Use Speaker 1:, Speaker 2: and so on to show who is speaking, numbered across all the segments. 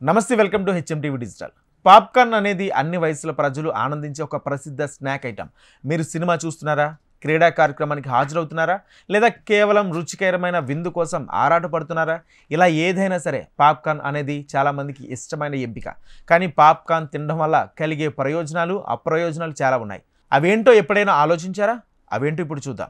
Speaker 1: నమస్తే, welcome to HMTV digital. Popcorn అనేది అన్ని వయసుల ప్రజలు ఆనందించే ఒక ప్రసిద్ధ స్నాక్ ఐటమ్. మీరు సినిమా చూస్తున్నారా, క్రీడా కార్యక్రమానికి హాజరవుతున్నారా, లేదా కేవలం రుచికరమైన విందు కోసం ఆరాటపడుతున్నారా? ఇలా ఏదైనా సరే పాప్కార్న్ అనేది చాలామందికి ఇష్టమైన ఎంపిక. కానీ పాప్కార్న్ తినడం వల్ల కలిగే ప్రయోజనాలు, అప్రయోజనాలు చాలా ఉన్నాయి. అవేంటో ఎప్పుడైనా ఆలోచించారా? అవేంటో ఇప్పుడు చూద్దాం.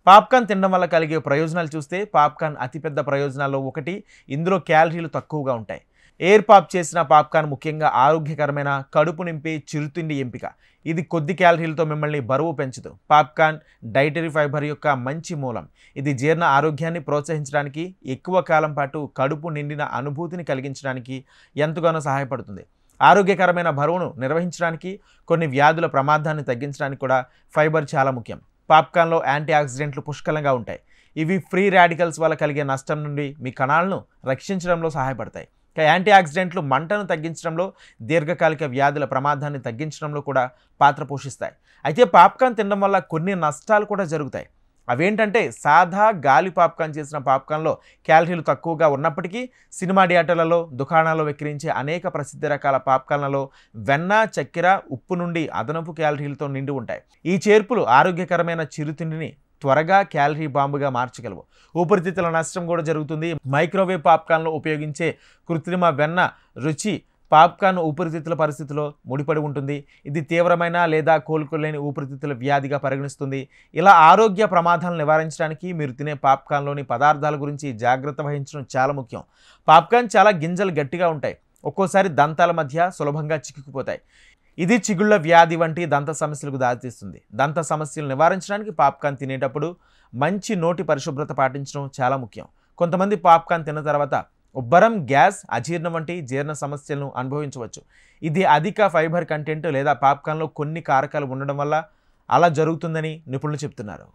Speaker 1: పాప్కార్న్ తినడం వల్ల కలిగే ప్రయోజనాలు చూస్తే, పాప్కార్న్ అతిపెద్ద ప్రయోజనాల్లో ఒకటి, ఇందులో క్యాలరీలు తక్కువగా ఉంటాయి. ఎయిర్ పాప్ చేసిన పాప్కార్న్ ముఖ్యంగా ఆరోగ్యకరమైన, కడుపు నింపే చిరుతిండి ఎంపిక. ఇది కొద్ది క్యాలరీలతో మిమ్మల్ని బరువు పెంచదు. పాప్కార్న్ డైటరీ ఫైబర్ యొక్క మంచి మూలం. ఇది జీర్ణ ఆరోగ్యాన్ని ప్రోత్సహించడానికి, ఎక్కువ కాలం పాటు కడుపు నిండిన అనుభూతిని కలిగించడానికి ఎంతగానో సహాయపడుతుంది. ఆరోగ్యకరమైన బరువును నిర్వహించడానికి, కొన్ని వ్యాధుల ప్రమాదాన్ని తగ్గించడానికి కూడా ఫైబర్ చాలా ముఖ్యం. పాప్కార్న్లో యాంటీ ఆక్సిడెంట్లు పుష్కలంగా ఉంటాయి. ఇవి ఫ్రీ రాడికల్స్ వల్ల కలిగే నష్టం నుండి మీ కణాలను రక్షించడంలో సహాయపడతాయి. యాంటీ ఆక్సిడెంట్లు మంటను తగ్గించడంలో, దీర్ఘకాలిక వ్యాధుల ప్రమాదాన్ని తగ్గించడంలో కూడా పాత్ర పోషిస్తాయి. అయితే పాప్కార్న్ తినడం వల్ల కొన్ని నష్టాలు కూడా జరుగుతాయి. అవేంటంటే, సాదా గాలి పాప్కార్న్ చేసిన పాప్కార్న్లో క్యాలరీలు తక్కువగా ఉన్నప్పటికీ, సినిమా థియేటర్లలో, దుకాణాల్లో విక్రయించే అనేక ప్రసిద్ధ రకాల పాప్కార్న్లలో వెన్న, చక్కెర, ఉప్పు నుండి అదనపు క్యాలరీలతో నిండి ఉంటాయి. ఈ చేర్పులు ఆరోగ్యకరమైన చిరుతిండిని త్వరగా క్యాలరీ బాంబుగా మార్చగలవు. ఊపిరితిత్తుల నష్టం కూడా జరుగుతుంది. మైక్రోవేవ్ పాప్కార్న్లో ఉపయోగించే కృత్రిమ వెన్న రుచి పాప్కార్న్ ఊపిరితిత్తుల పరిస్థితిలో ముడిపడి ఉంటుంది. ఇది తీవ్రమైన లేదా కోలుకోలేని ఊపిరితిత్తుల వ్యాధిగా పరిగణిస్తుంది. ఇలా ఆరోగ్య ప్రమాదాలను నివారించడానికి మీరు తినే పాప్కార్న్లోని పదార్థాల గురించి జాగ్రత్త వహించడం చాలా ముఖ్యం. పాప్కార్న్ చాలా గింజలు గట్టిగా ఉంటాయి. ఒక్కోసారి దంతాల మధ్య సులభంగా చిక్కుకుపోతాయి. ఇది చిగుళ్ల వ్యాధి వంటి దంత సమస్యలకు దారితీస్తుంది. దంత సమస్యలు నివారించడానికి పాప్కార్న్ తినేటప్పుడు మంచి నోటి పరిశుభ్రత పాటించడం చాలా ముఖ్యం. కొంతమంది పాప్కార్న్ తిన్న తర్వాత ఉబ్బరం, గ్యాస్, అజీర్ణం వంటి జీర్ణ సమస్యలను అనుభవించవచ్చు. ఇది అధిక ఫైబర్ కంటెంట్ లేదా పాప్కార్న్లో కొన్ని కారకాలు ఉండడం వల్ల అలా జరుగుతుందని నిపుణులు చెప్తున్నారు.